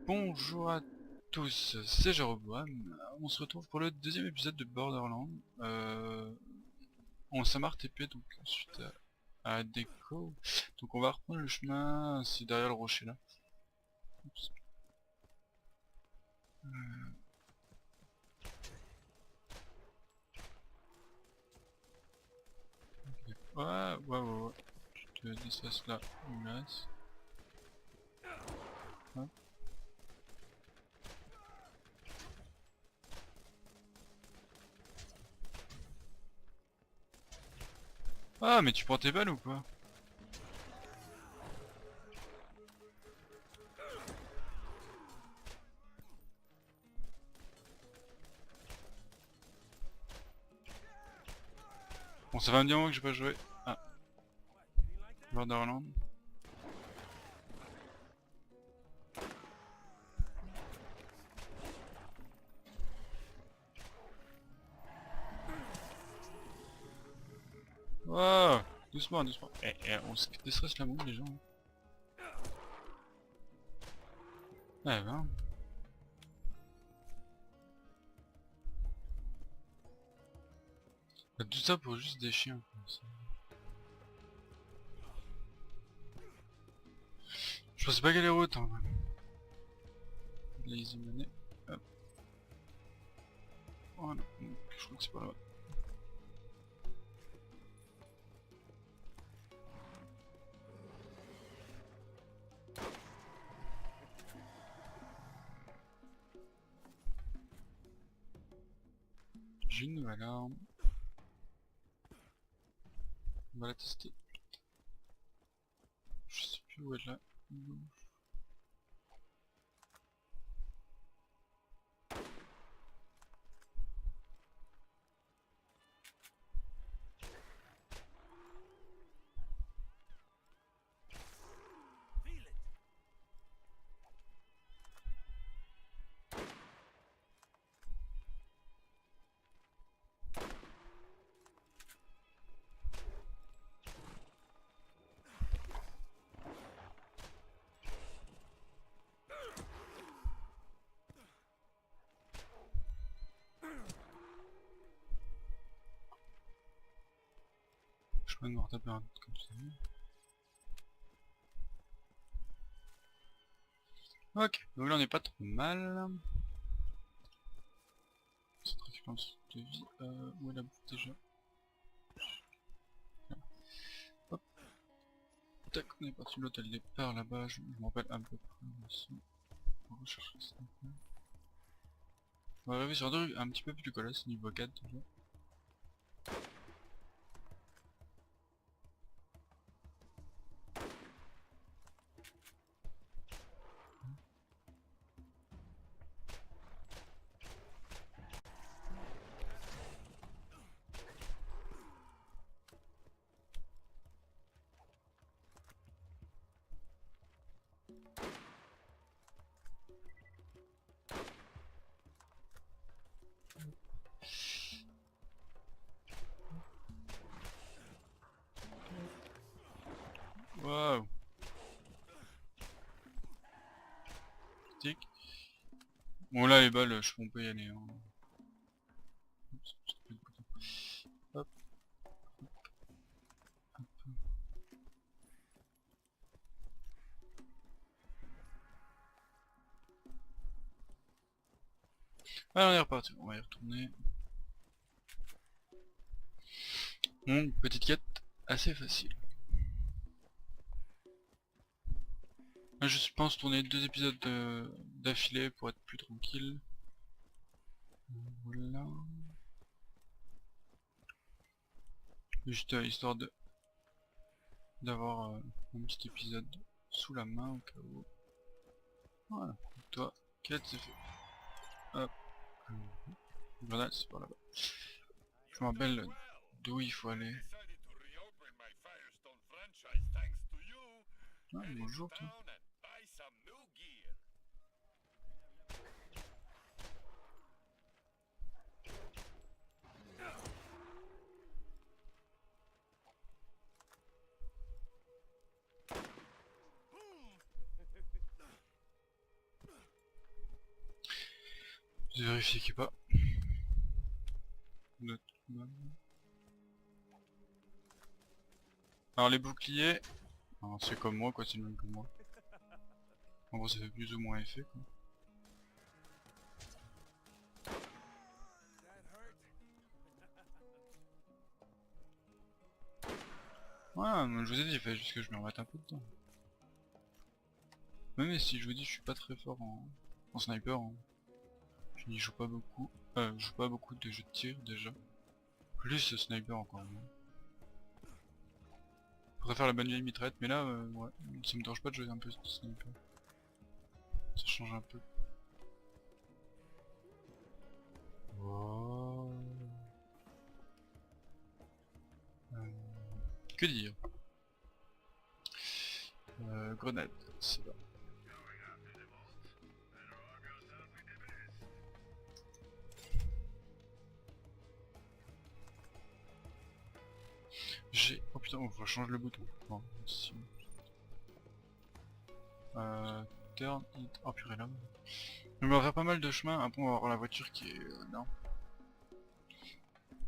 Bonjour à tous, c'est Jéroboam. On se retrouve pour le deuxième épisode de Borderlands. On s'est TP donc suite à Déco. Donc on va reprendre le chemin, c'est derrière le rocher là. Oups. Ouais. Je te descends là, menace. Hop. Ah mais tu prends tes balles ou quoi? Bon ça va me dire moi que j'ai pas joué. Ah, Borderlands. Oh, doucement, doucement. On se déstresse la moule les gens. Eh ben. Tout ça pour juste des chiens. Je pensais pas qu'elle est haute hein. Lazy money. Hop. Voilà. Donc, je crois que c'est pas là. J'ai une nouvelle arme. On va la tester. Je sais plus où elle est là. Je peux me retaper un autre comme ça. Ok, donc là on est pas trop mal. Cette récompense de vie, où est la bouffe déjà? Hop, tac, on est parti de l'hôtel départ là-bas, je me rappelle à peu près aussi. On va rechercher ça. On va arriver sur un petit peu plus colosse, niveau 4 déjà. Waouh! Tic. Bon là les balles, je peux pas y aller. Hein. Oups, j'ai plus de bouton. Hop. Allez, on est reparti, on va y retourner. Donc, petite quête assez facile. Là, je pense tourner 2 épisodes d'affilée pour être plus tranquille. Voilà. Juste histoire d'avoir un petit épisode sous la main au cas où. Voilà. Toi, quête c'est fait. Hop. Voilà, c'est par là-bas. Je me rappelle d'où il faut aller. Ah, bonjour toi. de vérifier qu'il n'y a pas d'autres mobs. Alors les boucliers, c'est comme moi quoi, c'est le même que moi. En gros ça fait plus ou moins effet quoi. Ouais, moi, je vous ai dit, il fallait juste que je me remette un peu dedans. Même si je vous dis, je suis pas très fort en sniper. Hein. Je n'y joue pas beaucoup. Je joue pas beaucoup de jeux de tir déjà. Plus sniper encore moins. Je préfère la bonne vieille mitraillette, mais là, ouais, ça me dérange pas de jouer un peu de sniper. Ça change un peu. Wow. Que dire Grenade, c'est là. J'ai... Oh putain, faut changer le bouton. Bon, si... turn it... Oh purée là. Donc on va faire pas mal de chemin, après on va avoir la voiture qui est... non.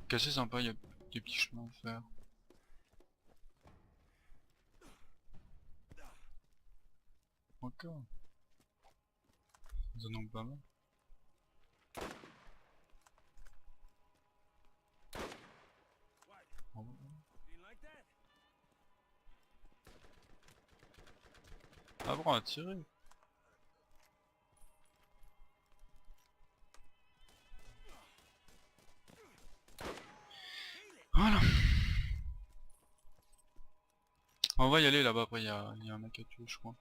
Qui est assez sympa, il y a des petits chemins à faire. Encore. Ils en ont pas mal. Oh. Apprends à tirer. Voilà. On va y aller là-bas, après il y a un mec à tuer je crois.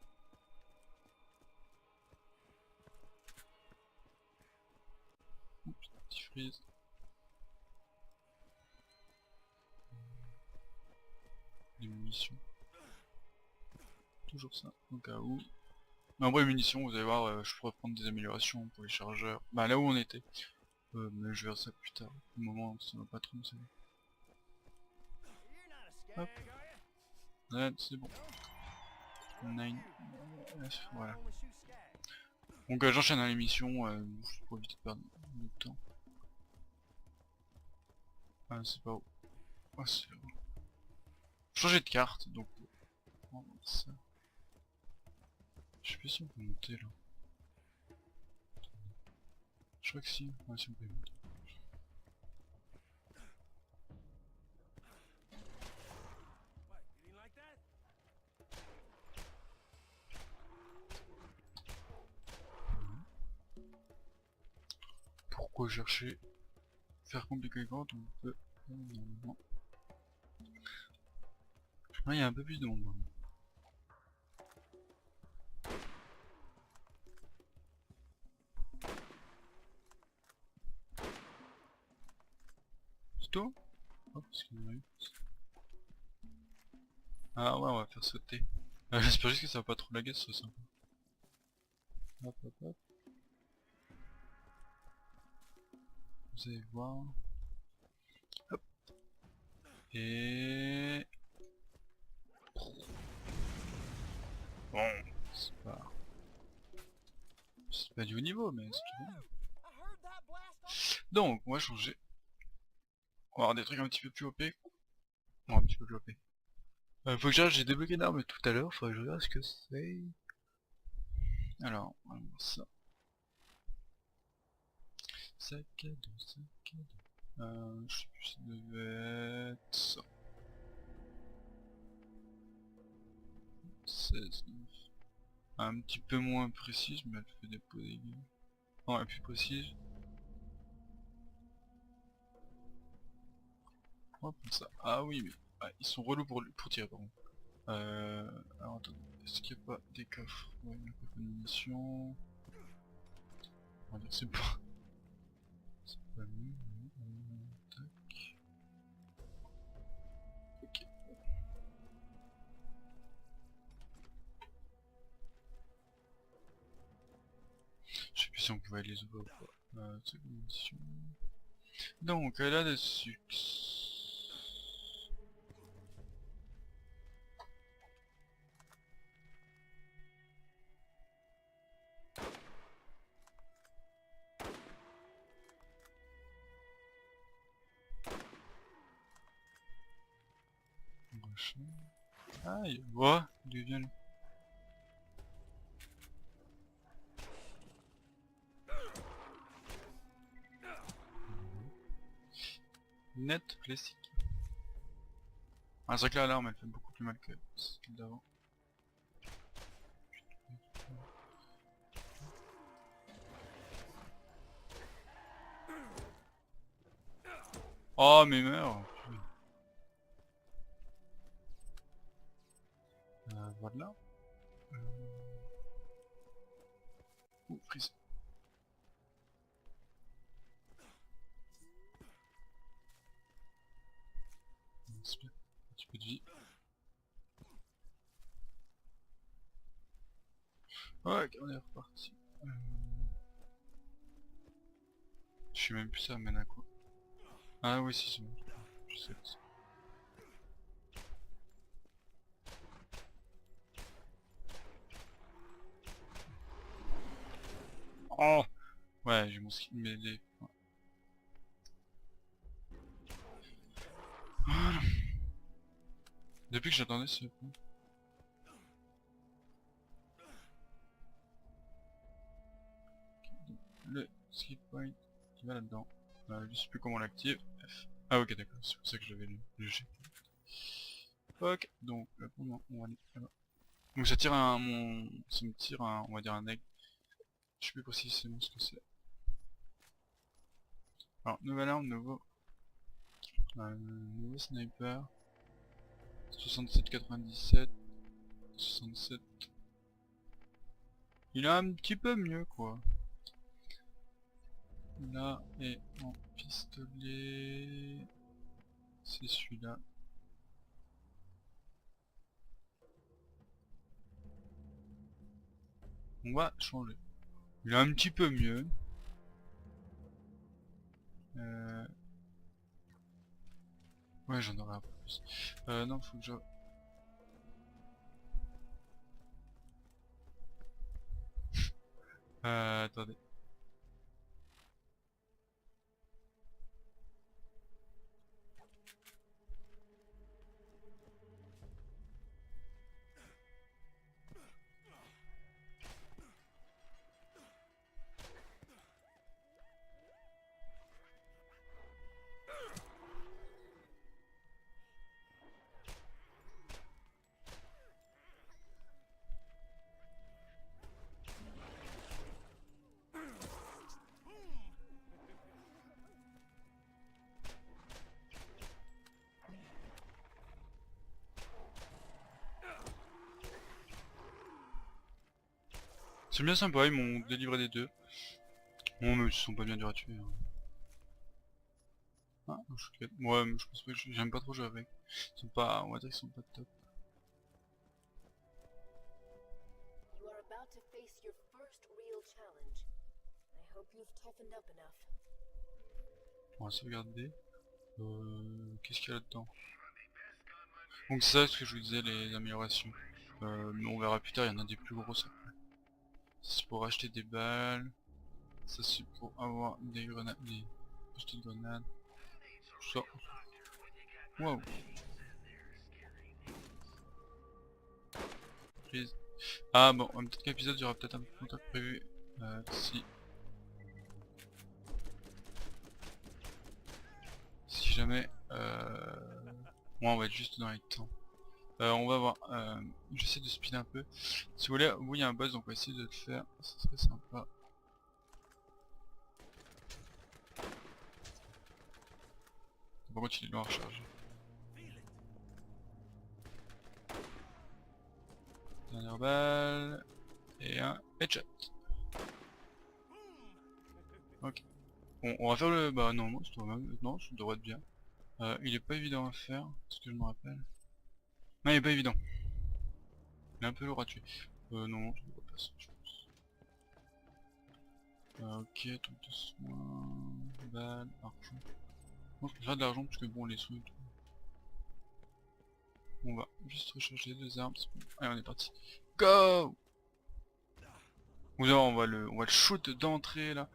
Oups, petit freeze. Des munitions. Toujours ça, au cas où. Mais en vrai munitions, vous allez voir, je pourrais prendre des améliorations pour les chargeurs. Bah là où on était. Mais je verrai ça plus tard. Au moment ça va pas trop me servir. Hop. Ouais, c'est bon. 9. Voilà. Donc j'enchaîne à l'émission, pour éviter de perdre de temps. Ah c'est pas où. Ah c'est là. Changer de carte, donc on va voir ça. Je sais pas si on peut monter là. Je crois que si, ouais, si on peut monter. Pourquoi chercher faire compliqué quand on peut normalement. Ah, il y a un peu plus de monde. C'est tout. Hop, parce qu'il y en a eu. Ah ouais, on va faire sauter. J'espère juste que ça va pas trop laguer, ce sympa. Hop hop hop. Vous allez voir. Hop. Et... Bon, c'est pas du haut niveau, mais c'est tout bien. Donc, on va changer. On va avoir des trucs un petit peu plus OP. Bon, un petit peu plus OP. Faut que j'arrête, j'ai débloqué une arme tout à l'heure, faudrait que je regarde ce que c'est. Alors, on va voir ça. Sac à dos, sac à dos. Je sais plus si ça devait être ça. 16, 9. Un petit peu moins précise, mais elle fait des pots dégâts. Non, elle est plus précise. On va prendre ça. Ah oui, mais ils sont relous pour tirer par contre. Alors attendez, est-ce qu'il n'y a pas des coffres? Ouais, il n'y a pas de munitions. On va dire c'est pas... C'est pas mieux. Tac. Ok. Je sais plus si on pouvait les ouvrir ou pas. Seconde munition. Donc, elle a des succès. machin. Aïe, ouah, d'où vient lui? Net classique. Ah, c'est vrai que là, l'arme elle fait beaucoup plus mal que celle d'avant. Oh, mais meurs! Voilà. Oh, prise. C'est bien. Un petit peu de vie. Ouais, on est reparti. Je sais même plus ça mène à quoi. Ah oui, si, c'est bon. Je sais que c'est. Oh! Ouais, j'ai mon skin mêlé. Ouais. Voilà. Depuis que j'attendais ce point. Le skip point qui va là-dedans. Je sais plus comment on l'active. F. Ah ok d'accord, c'est pour ça que j'avais le G. Ok, donc là pour moi on va aller là-bas. Donc ça tire ça me tire un, on va dire un egg. Je sais plus précisément ce que c'est. Alors nouvelle arme, nouveau sniper. 67,97. 67. Il est un petit peu mieux quoi. Là et en pistolet. C'est celui-là. On va changer. Il est un petit peu mieux. Ouais, j'en aurai un peu plus. Non, faut que je... attendez. C'est bien sympa, ils m'ont délivré des deux. Bon, mais ils sont pas bien durs à tuer. Hein. Ah, un shotgun. Ouais, mais je pense pas que j'aime pas trop jouer avec. Ils sont pas, on va dire qu'ils sont pas top. You are about to face your first real challenge. I hope you've toughened up enough. On va sauvegarder. Qu'est-ce qu'il y a là-dedans? Donc c'est ça ce que je vous disais, les améliorations. Mais on verra plus tard, il y en a des plus grosses après. C'est pour acheter des balles. Ça c'est pour avoir des grenades, des petites grenades. Tout ça. Waouh. Please. Ah bon, peut-être qu'épisode il y aura peut-être un peu plus longtemps que prévu. Si jamais moi on va être juste dans les temps. On va voir. J'essaie de speeder un peu. Si vous voulez, oui il y a un boss donc on va essayer de le faire. Ça serait sympa. Par contre il est loin à recharger. Dernière balle. Et un headshot. Ok. Bon, on va faire le... Bah non, non, ça devrait être bien. Il est pas évident à faire, ce que je me rappelle. Non, il est pas évident. Il est un peu lourd à tuer. Non, je ne vois pas ça, je pense. Ok, truc de soins... Balle, argent. Bon, je peux faire de l'argent parce que bon, les soins et tout. On va juste recharger les deux armes. Allez, on est parti. Go! Vous allez voir, on va le shoot d'entrée là.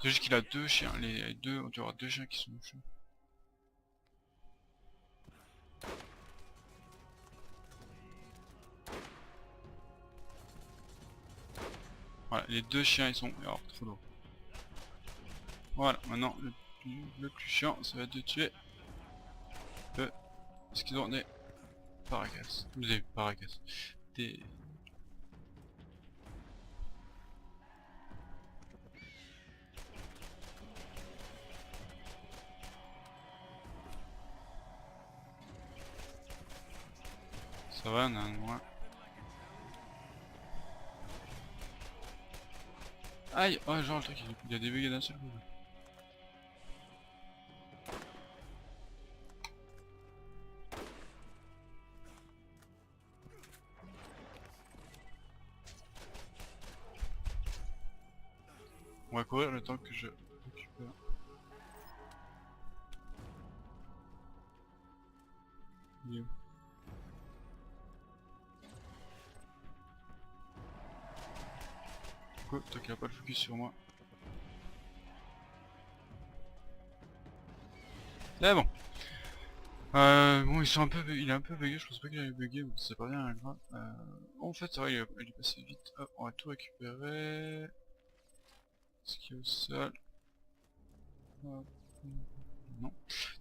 C'est juste qu'il a deux chiens, les deux, on doit avoir deux chiens qui sont chiants. Voilà, les deux chiens ils sont... Alors, trop lourd. Voilà, maintenant le plus chiant ça va être de tuer parce qu'ils ont des paracas. Des paracas. Des... Ça va, on a un de moins. Aïe! Oh genre le truc il a débugué d'un seul coup. On va courir le temps que je récupère. Il est où? Quoi? Toi qui a pas le focus sur moi. C'est bon. Bon ils sont un peu il est un peu bugué, je pense pas qu'il allait bugger, mais c'est pas bien grave. En fait ça va, il est passé vite. Hop, on va tout récupérer. Ce qui est au sol. Hop. Non.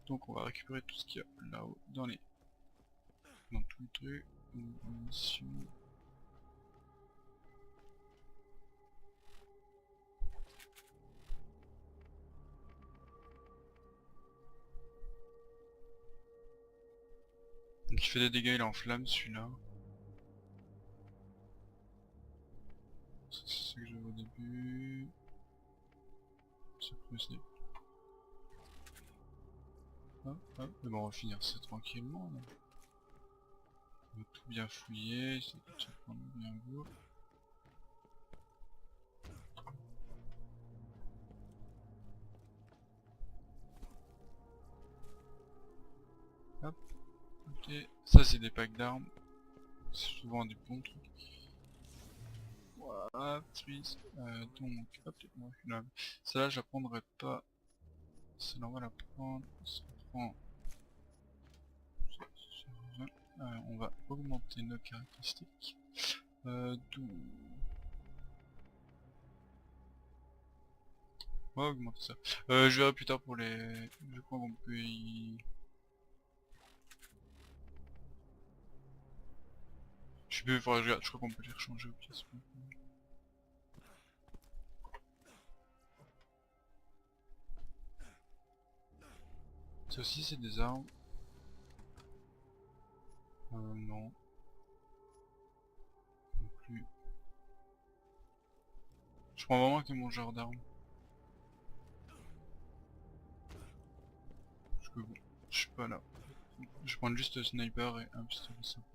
Donc on va récupérer tout ce qu'il y a là-haut dans tout le truc. Munitions. Donc il fait des dégâts, il est en flamme celui-là. C'est ce que j'avais au début. C'est plus. Hop, hop. Mais bon on va finir ça tranquillement là. On va tout bien fouiller, essayer de se prendre bien beau. Hop, ok. Ça c'est des packs d'armes. C'est souvent des bons trucs. Voilà, please. Donc, hop, là. Celle-là je la prendrai pas. Celle-là on va la prendre. Ça prend. On va augmenter nos caractéristiques. D'où on va augmenter ça. Je verrai plus tard pour les... Je crois qu'on peut y... Je sais plus, faudra que je regarde, je crois qu'on peut les rechanger aux pièces. Ça aussi c'est des armes. Non. Non plus. Je prends vraiment que mon genre d'armes. Parce que bon, je suis pas là. Je prends juste le sniper et un pistolet simple.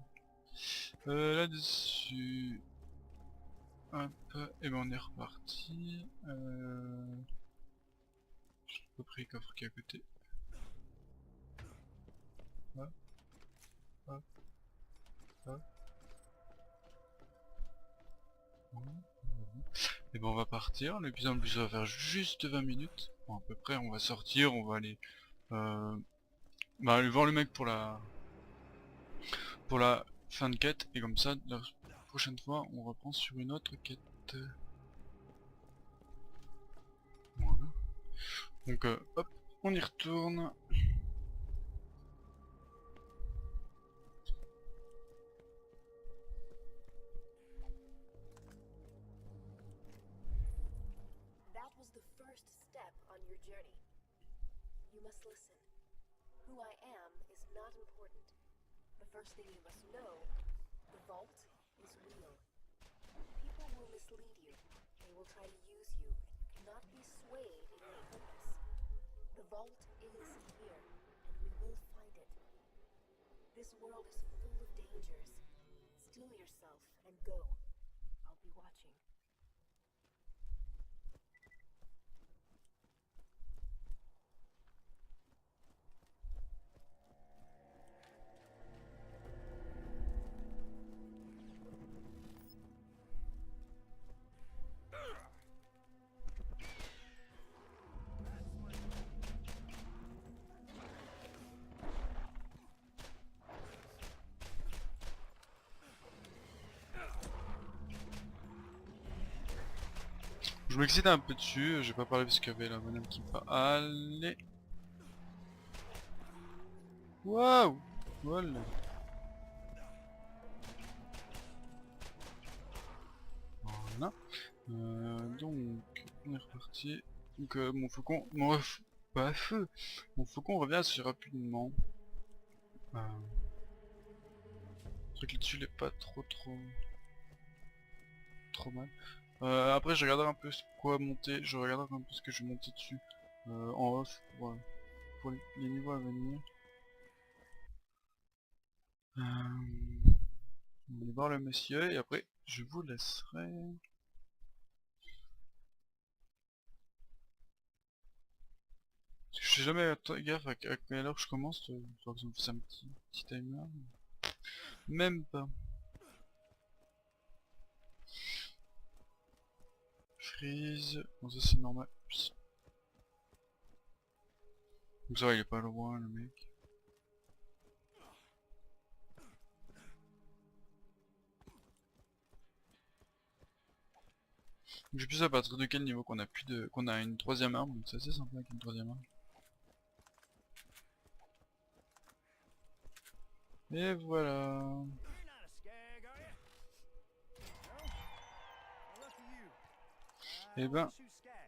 Là-dessus... Hop, et ben on est reparti. J'ai à peu près le coffre qui est à côté. Hop, hop, hop. Et ben on va partir, l'épisode en plus va faire juste 20 minutes. Bon à peu près on va sortir, on va aller aller voir le mec pour la fin de quête et comme ça la prochaine fois on reprend sur une autre quête. Voilà. Donc hop, on y retourne. That was the first step on your journey. You must listen. Who I am is not important. The first thing you must know, the vault is real. People will mislead you. They will try to use you, and you cannot be swayed in your purpose. The vault is here, and we will find it. This world is full of dangers. Steel yourself and go. I'll be watching. m'excite un peu dessus, je vais pas parler parce qu'il y avait la bonhomme qui va aller. Waouh! Voilà. Voilà. Donc, on est reparti. Donc, mon faucon... Bah, feu! Mon faucon revient assez rapidement. Le truc là-dessus, il est pas trop mal. Après, je regarderai un peu quoi monter. Je regarderai un peu ce que je vais monter dessus. En off, pour les niveaux à venir. On va aller voir le monsieur et après je vous laisserai. Parce que je sais jamais gaffe à quelle heure je commence, faut que ça me fasse un petit timer. Même pas. Freeze, bon ça c'est normal. Donc ça va, il est pas loin le mec. Je sais plus à partir de quel niveau qu'on a plus de. Qu'on a une troisième arme, donc c'est assez sympa avec une troisième arme. Et voilà. Et ben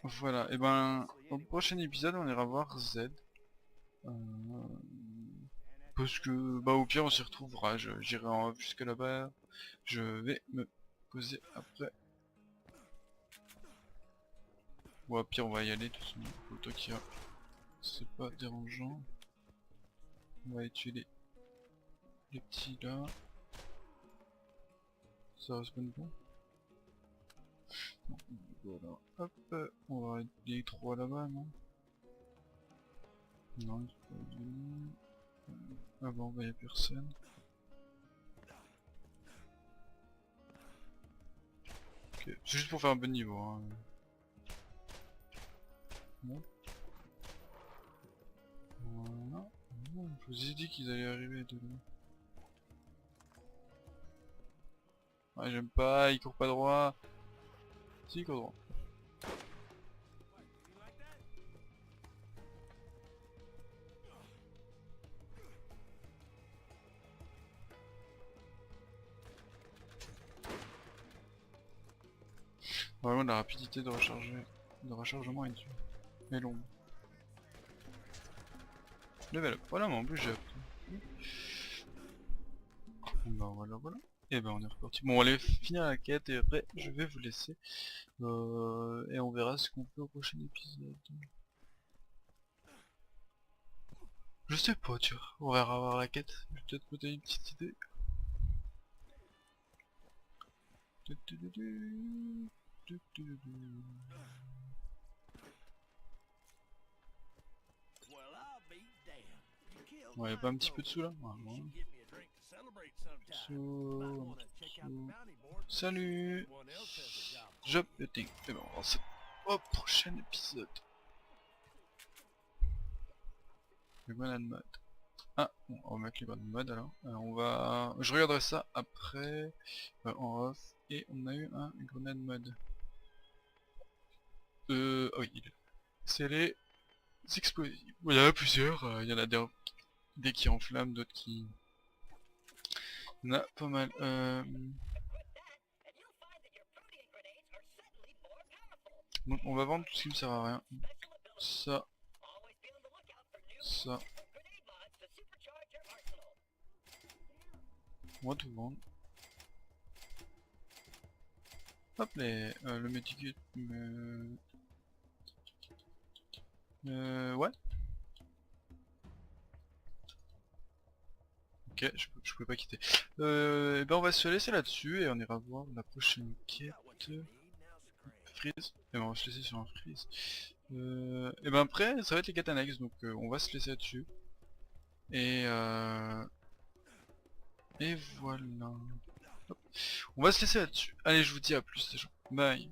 voilà, et ben au prochain épisode on ira voir Z. Parce que bah au pire on s'y retrouvera, j'irai en off jusque là-bas, je vais me poser après. Ou au pire on va y aller de toute façon, pour le temps qu'il y a, c'est pas dérangeant. On va aller tuer les petits là. Ça respawn pas. Voilà, hop, on va arrêter les trois là-bas, non? Non, il faut pas venir. Ah bon, bah y'a personne. Ok, c'est juste pour faire un bon niveau, hein. Bon. Voilà. Je vous ai dit qu'ils allaient arriver de là. Ah, j'aime pas, il court pas droit. Si, il court droit. Vraiment la rapidité de rechargement est due. Mais long. Level up. Voilà, mais en plus j'ai appris. Bah voilà. Et ben on est reparti. Bon, on va aller finir la quête et après je vais vous laisser. Et on verra ce qu'on fait au prochain épisode. Je sais pas, tu vois. On verra voir la quête. Je vais peut-être vous donner une petite idée. Ouais, y'a pas un petit peu de sous là? Ouais. Sous... Salut. Job hunting. Et ben on va au prochain épisode. Le grenade mode. Ah, bon, on va mettre les grenades mode alors. Je regarderai ça après en off. Et on a eu un grenade mode. Ah oui, il est là. C'est les explosifs. Il y en a plusieurs. Il y en a des qui enflamment, d'autres qui... Il y en a pas mal. Donc on va vendre tout ce qui me sert à rien. Ça. Ça. On va tout vendre. Hop le médicament. Ouais. Ok, je pouvais pas quitter. Et ben on va se laisser là-dessus et on ira voir la prochaine quête. Freeze. Et ben on va se laisser sur un freeze. Et ben après ça va être les quêtes annexes, donc on va se laisser là-dessus. Et voilà. Hop. On va se laisser là-dessus. Allez, je vous dis à plus les gens. Bye.